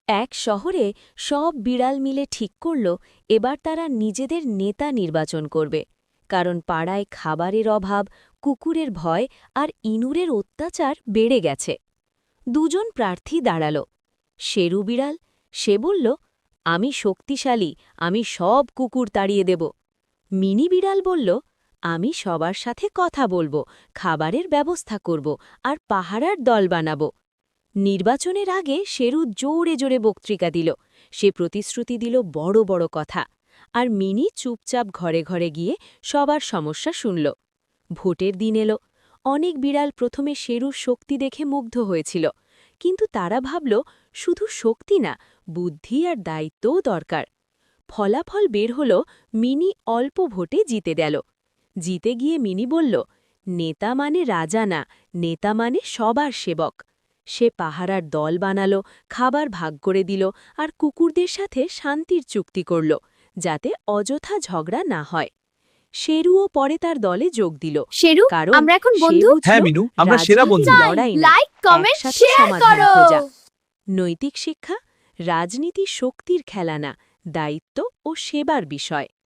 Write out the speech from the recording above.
এক শহরে সব বিড়াল মিলে ঠিক করল এবার তারা নিজেদের নেতা নির্বাচন করবে, কারণ পাড়ায় খাবারের অভাব, কুকুরের ভয় আর ইঁদুরের অত্যাচার বেড়ে গেছে। দুজন প্রার্থী দাঁড়াল। শেরু বিড়াল, সে বলল, আমি শক্তিশালী, আমি সব কুকুর তাড়িয়ে দেব। মিনি বিড়াল বলল, আমি সবার সাথে কথা বলবো, খাবারের ব্যবস্থা করব আর পাহারার দল বানাবো। নির্বাচনের আগে শেরু জোরে জোরে বক্তৃতা দিল। সে প্রতিশ্রুতি দিল বড় বড় কথা, আর মিনি চুপচাপ ঘরে ঘরে গিয়ে সবার সমস্যা শুনল। ভোটের দিন এলো। অনেক বিড়াল প্রথমে শেরুর শক্তি দেখে মুগ্ধ হয়েছিল, কিন্তু তারা ভাবল শুধু শক্তি না, বুদ্ধি আর দায়িত্বও দরকার। ফলাফল বের হল, মিনি অল্প ভোটে জিতে গেল। জিতে গিয়ে মিনি বলল, নেতা মানে রাজা না, নেতা মানে সবার সেবক। সে পাহারার দল বানালো, খাবার ভাগ করে দিল আর কুকুরদের সাথে শান্তির চুক্তি করল, যাতে অযথা ঝগড়া না হয়। শেরুও পরে তার দলে যোগ দিল, শেরু, কারণ আমরা এখন সে বন্ধু? বুঝল, হ্যাঁ মিনু, আমরা সেরা রাজনীতি বন্ধু। লড়াই না, লাইক, কমেন্ট, একসাথে শেয়ার সমাধান করো। খোঁজা। নৈতিক শিক্ষা: রাজনীতি শক্তির খেলা না, দায়িত্ব ও সেবার বিষয়।